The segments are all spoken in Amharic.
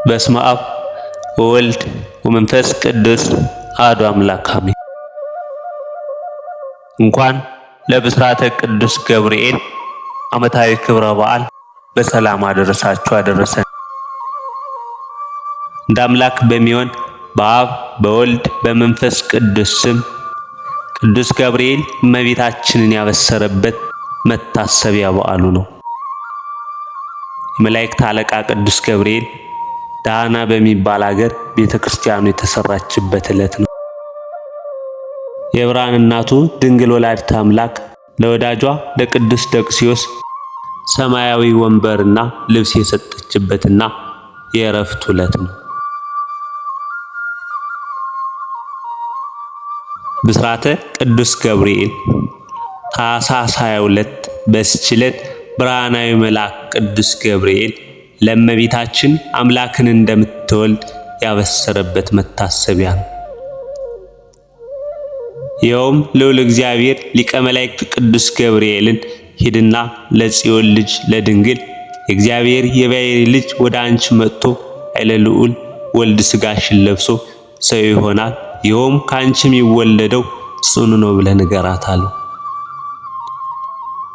በስመ አብ ወወልድ ወመንፈስ ቅዱስ አሐዱ አምላክ አሜን። እንኳን ለብስራተ ቅዱስ ገብርኤል ዓመታዊ ክብረ በዓል በሰላም አደረሳችሁ አደረሰን። እንደ አምላክ በሚሆን በአብ በወልድ በመንፈስ ቅዱስ ስም ቅዱስ ገብርኤል እመቤታችንን ያበሰረበት መታሰቢያ በዓሉ ነው። የመላእክት አለቃ ቅዱስ ገብርኤል ዳና በሚባል ሀገር ቤተክርስቲያኑ የተሰራችበት ዕለት ነው። የብርሃን እናቱ ድንግል ወላዲተ አምላክ ለወዳጇ ለቅዱስ ደቅስዮስ ሰማያዊ ወንበርና ልብስ የሰጠችበትና የዕረፍቱ ዕለት ነው። ብስራተ ቅዱስ ገብርኤል ታኅሳስ 22 በዚች ዕለት ብርሃናዊ መልአክ ቅዱስ ገብርኤል ለእመቤታችን አምላክን እንደምትወልድ ያበሰረበት መታሰቢያ ነው። ይኸውም ልዑል እግዚአብሔር ሊቀ መላእክት ቅዱስ ገብርኤልን ሂድና ለጽዮን ልጅ ለድንግል የእግዚአብሔር የባሕርይ ልጅ ወደ አንቺ መጥቶ ኃይለ ልዑል ወልድ ሥጋሽን ለብሶ ሰው ይሆናል፣ ይኸውም ከአንቺ የሚወለደው ጽኑ ነው ብለህ ንገራት አለው።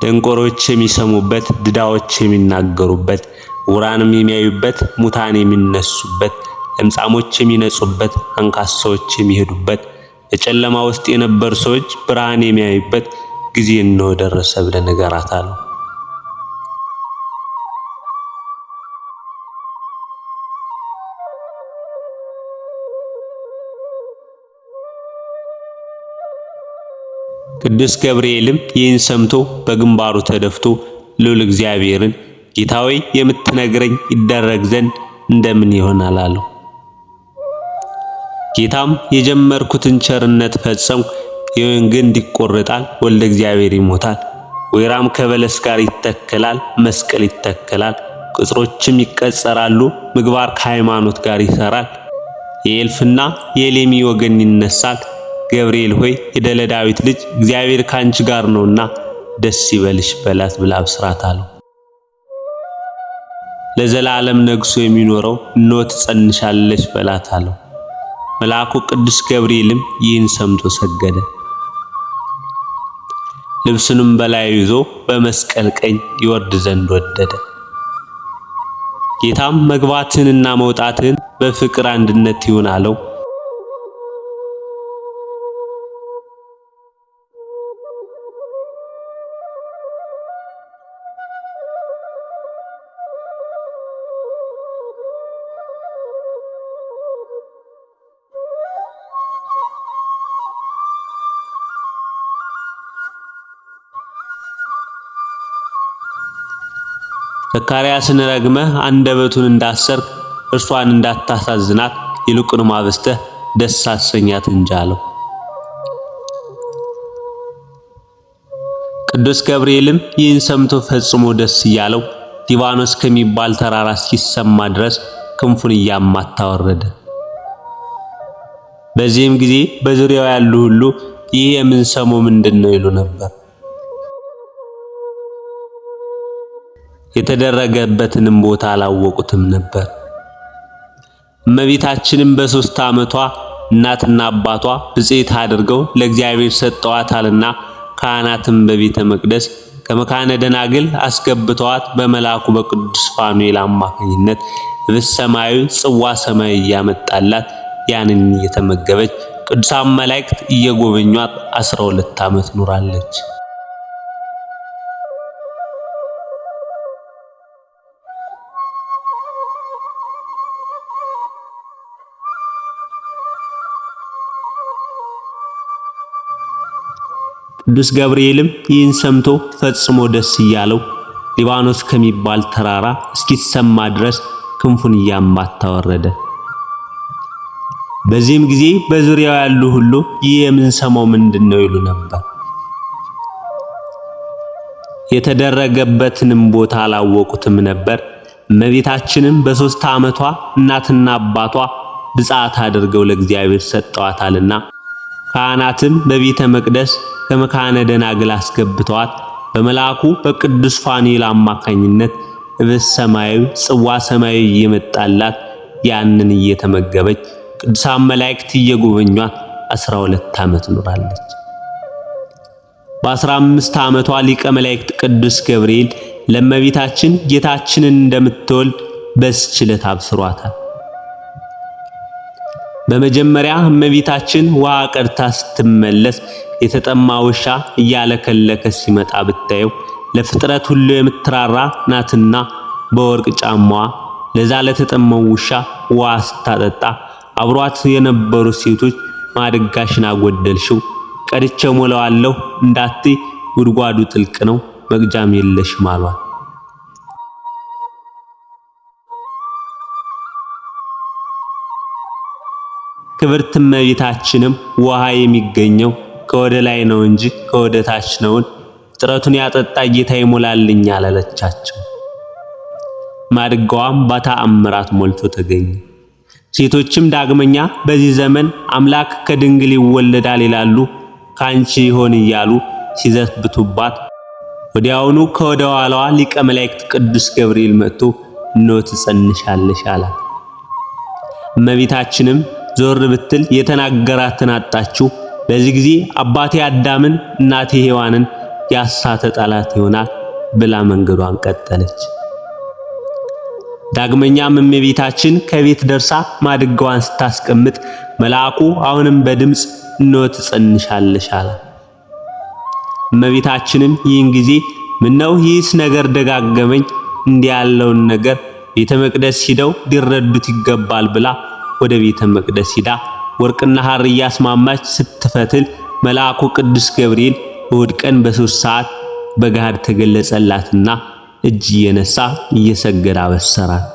ደንቆሮች የሚሰሙበት፣ ድዳዎች የሚናገሩበት፣ ዕውራንም የሚያዩበት፣ ሙታን የሚነሱበት፣ ለምጻሞች የሚነጹበት፣ አንካሶች የሚሄዱበት፣ በጨለማ ውስጥ የነበሩ ሰዎች ብርሃን የሚያዩበት ጊዜ ነው ደረሰ ብለህ ንገራት አለው። ቅዱስ ገብርኤልም ይህን ሰምቶ በግንባሩ ተደፍቶ ልዑል እግዚአብሔርን ጌታ ሆይ የምትነግረኝ ይደረግ ዘንድ እንደምን ይሆናል አለው። ጌታም የጀመርኩትን ቸርነት ፈጸምኩ፣ የወይን ግንድ ይቆረጣል፣ ወልደ እግዚአብሔር ይሞታል፣ ወይራም ከበለስ ጋር ይተከላል፣ መስቀል ይተከላል፣ ቅጽሮችም ይቀጸራሉ፣ ምግባር ከሃይማኖት ጋር ይሰራል፣ የኤልፍና የሌሚ ወገን ይነሳል። ገብርኤል ሆይ የደለ ዳዊት ልጅ እግዚአብሔር ካንቺ ጋር ነውና ደስ ይበልሽ በላት ብላ አብስራት አለው። ለዘላለም ነግሶ የሚኖረው እነሆ ትጸንሻለሽ በላት አለው። መልአኩ ቅዱስ ገብርኤልም ይህን ሰምቶ ሰገደ። ልብሱንም በላዩ ይዞ በመስቀል ቀኝ ይወርድ ዘንድ ወደደ። ጌታም መግባትህንና መውጣትህን በፍቅር አንድነት ይሁን አለው። ዘካርያስን ረግመህ አንደበቱን እንዳሰርክ እርሷን እንዳታሳዝናት ይልቁንም አብዝተህ ደስ አሰኛት እንጂ አለው። ቅዱስ ገብርኤልም ይህን ሰምቶ ፈጽሞ ደስ እያለው ሊባኖስ ከሚባል ተራራ እስኪሰማ ድረስ ክንፉን እያማታ ወረደ። በዚህም ጊዜ በዙሪያው ያሉ ሁሉ ይህ የምንሰማው ምንድነው ይሉ ነበር። የተደረገበትንም ቦታ አላወቁትም ነበር። እመቤታችንም በ3 ዓመቷ እናትና አባቷ ብፅዕት አድርገው ለእግዚአብሔር ሰጠዋታልና ካህናትም በቤተ መቅደስ ከመካነ ደናግል አስገብተዋት በመልአኩ በቅዱስ ፋኑኤል አማካኝነት በሰማያዊ ጽዋ ሰማያዊ እያመጣላት ያንን እየተመገበች ቅዱሳን መላእክት እየጎበኟት 12 ዓመት ኑራለች። ቅዱስ ገብርኤልም ይህን ሰምቶ ፈጽሞ ደስ እያለው ሊባኖስ ከሚባል ተራራ እስኪሰማ ድረስ ክንፉን እያማታ ወረደ። በዚህም ጊዜ በዙሪያው ያሉ ሁሉ ይህ የምንሰማው ምንድነው ይሉ ነበር። የተደረገበትንም ቦታ አላወቁትም ነበር። እመቤታችንም በ3 ዓመቷ እናትና አባቷ ብፅዓት አድርገው ለእግዚአብሔር ሰጠዋታልና ካህናትም በቤተ መቅደስ ከመካነ ደናግል አስገብተዋት በመልአኩ በቅዱስ ፋኑኤል አማካኝነት በሰማያዊ ጽዋ ሰማያዊ እየመጣላት ያንን እየተመገበች ቅዱሳን መላእክት እየጎበኟት 12 ዓመት ኖራለች። በ15 ዓመቷ ሊቀ መላእክት ቅዱስ ገብርኤል ለእመቤታችን ጌታችንን እንደምትወልድ በዚች ዕለት አብስሯታል። በመጀመሪያ እመቤታችን ውሃ ቀድታ ስትመለስ የተጠማ ውሻ እያለከለከ ሲመጣ ብታየው ለፍጥረት ሁሉ የምትራራ ናትና በወርቅ ጫማዋ ለዛ ለተጠማው ውሻ ውሃ ስታጠጣ አብሯት የነበሩ ሴቶች ማድጋሽን አጎደልሽው፣ ቀድቼ ሞላዋለሁ እንዳትይ ጉድጓዱ ጥልቅ ነው መግጃም የለሽም አሏት። ክብርት እመቤታችንም ውሃ የሚገኘው ከወደ ላይ ነው እንጂ ከወደ ታች ነውን? ፍጥረቱን ያጠጣ ጌታ ይሞላልኛል አለቻቸው። ማድጋዋም በተአምራት ሞልቶ ተገኘ። ሴቶችም ዳግመኛ በዚህ ዘመን አምላክ ከድንግል ይወለዳል ይላሉ፣ ካንቺ ይሆን እያሉ ሲዘብቱባት ወዲያውኑ ከወደ ኋላዋ ሊቀ መላእክት ቅዱስ ገብርኤል መጥቶ እነሆ ትጸንሻለሽ አላት። እመቤታችንም ዞር ብትል የተናገራትን አጣችው። በዚህ ጊዜ አባቴ አዳምን እናቴ ሔዋንን ያሳተ ጠላት ይሆናል ብላ መንገዷን ቀጠለች። ዳግመኛም እመቤታችን ከቤት ደርሳ ማድጋዋን ስታስቀምጥ መልአኩ አሁንም በድምጽ እነሆ ትጸንሻለሽ አላት። እመቤታችንም ይህን ጊዜ ምነው ይህስ ነገር ደጋገመኝ፣ እንዲህ ያለውን ነገር ቤተ መቅደስ ሂደው ሊረዱት ይገባል ብላ ወደ ቤተ መቅደስ ሂዳ ወርቅና ሐር እያስማማች ስትፈትል መልአኩ ቅዱስ ገብርኤል እሑድ ቀን በ3 ሰዓት በገሃድ ተገለጸላትና እጅ እየነሳ እየሰገደ አበሰራት።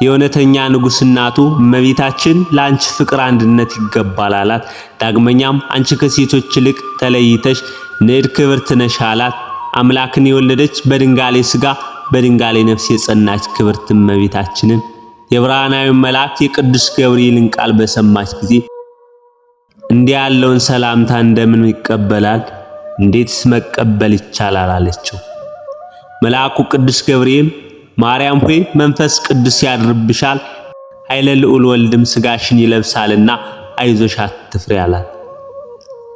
የእውነተኛ ንጉሥ እናቱ እመቤታችን ለአንቺ ፍቅር አንድነት ይገባል አላት። ዳግመኛም አንቺ ከሴቶች ይልቅ ተለይተሽ ንዕድ ክብርት ነሽ አላት። አምላክን የወለደች በድንጋሌ ሥጋ በድንጋሌ ነፍስ የጸናች ክብርት እመቤታችንን የብርሃናዊ መልአክ የቅዱስ ገብርኤልን ቃል በሰማች ጊዜ እንዲህ ያለውን ሰላምታ እንደምን ይቀበላል? እንዴትስ መቀበል ይቻላል? አለችው። መልአኩ ቅዱስ ገብርኤል ማርያም ሆይ መንፈስ ቅዱስ ያድርብሻል፣ ኃይለ ልዑል ወልድም ሥጋሽን ይለብሳልና አይዞሽ አትፍሪ አላት።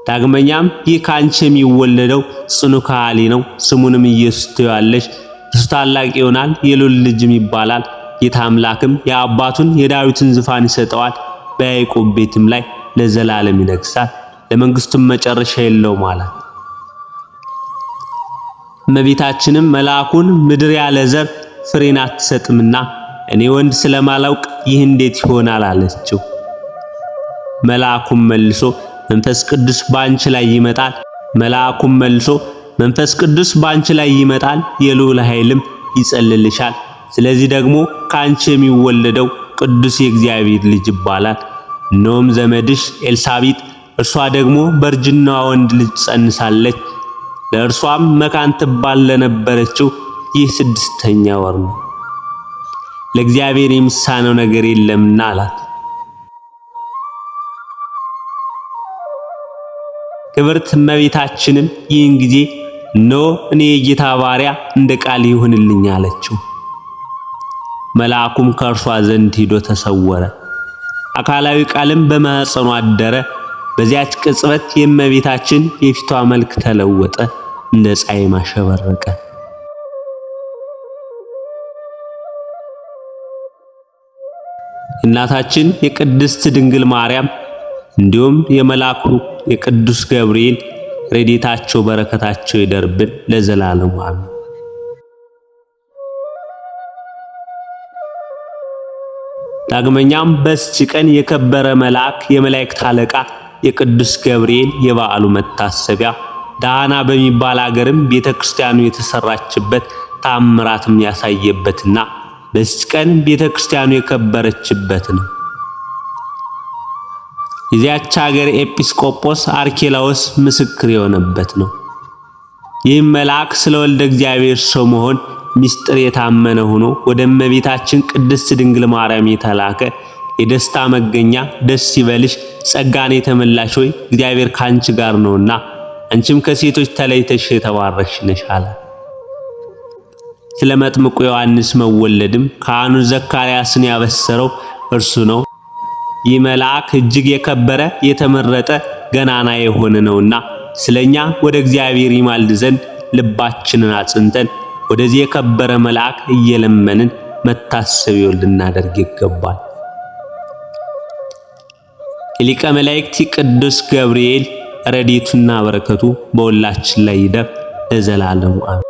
ዳግመኛም ይህ ካንቺ የሚወለደው ጽኑ ከሃሊ ነው፣ ስሙንም ኢየሱስ ትዪዋለሽ። እርሱ ታላቅ ይሆናል፣ የልዑል ልጅም ይባላል። ጌታ አምላክም የአባቱን የዳዊትን ዙፋን ይሰጠዋል፣ በያዕቆብ ቤትም ላይ ለዘላለም ይነግሣል፣ ለመንግሥቱም መጨረሻ የለውም አላት። እመቤታችንም መልአኩን ምድር ያለ ዘር ፍሬን አትሰጥምና እኔ ወንድ ስለማላውቅ ይህ እንዴት ይሆናል አለችው። መልአኩም መልሶ መንፈስ ቅዱስ ባንቺ ላይ ይመጣል። መልአኩም መልሶ መንፈስ ቅዱስ ባንቺ ላይ ይመጣል፣ የልዑል ኃይልም ይጸልልሻል። ስለዚህ ደግሞ ካንቺ የሚወለደው ቅዱስ የእግዚአብሔር ልጅ ይባላል። እነሆም ዘመድሽ ኤልሳቤጥ እርሷ ደግሞ በእርጅናዋ ወንድ ልጅ ጸንሳለች። ለእርሷም መካን ትባል ለነበረችው ይህ 6ኛ ወር ነው፣ ለእግዚአብሔር የሚሳነው ነገር የለምና አላት። ክብርት እመቤታችንም ይህን ጊዜ እነሆ እኔ የጌታ ባሪያ እንደ ቃል ይሁንልኝ አለችው። መልአኩም ከእርሷ ዘንድ ሄዶ ተሰወረ። አካላዊ ቃልም በማኅፀኗ አደረ። በዚያች ቅጽበት የእመቤታችን የፊቷ መልክ ተለወጠ፣ እንደ ፀሐይ ማሸበረቀ። እናታችን የቅድስት ድንግል ማርያም እንዲሁም የመልአኩ የቅዱስ ገብርኤል ረድኤታቸው በረከታቸው ይደርብን ለዘላለሙ አሜን። ዳግመኛም በዚች ቀን የከበረ መልአክ የመላእክት አለቃ የቅዱስ ገብርኤል የበዓሉ መታሰቢያ ዳና በሚባል አገርም ቤተክርስቲያኑ የተሰራችበት ታምራትም ያሳየበትና በዚች ቀን ቤተክርስቲያኑ የከበረችበት ነው። የዚያች ሀገር ኤጲስቆጶስ አርኬላዎስ ምስክር የሆነበት ነው። ይህም መልአክ ስለ ወልደ እግዚአብሔር ሰው መሆን ምስጢር የታመነ ሆኖ ወደ እመቤታችን ቅድስት ድንግል ማርያም የተላከ የደስታ መገኛ ደስ ይበልሽ ጸጋን የተመላሽ ሆይ እግዚአብሔር ካንቺ ጋር ነውና አንቺም ከሴቶች ተለይተሽ የተባረክሽ ነሽ አለ። ስለ መጥምቁ ዮሐንስ መወለድም ካህኑ ዘካርያስን ያበሰረው እርሱ ነው። ይህ መልአክ እጅግ የከበረ የተመረጠ ገናና የሆነ ነውና ስለኛ ወደ እግዚአብሔር ይማልድ ዘንድ ልባችንን አጽንተን ወደዚህ የከበረ መልአክ እየለመንን መታሰቢያውን ልናደርግ ይገባል። የሊቀ መላእክት ቅዱስ ገብርኤል ረድኤቱና በረከቱ በሁላችን ላይ ይደር ለዘላለሙ አሜን።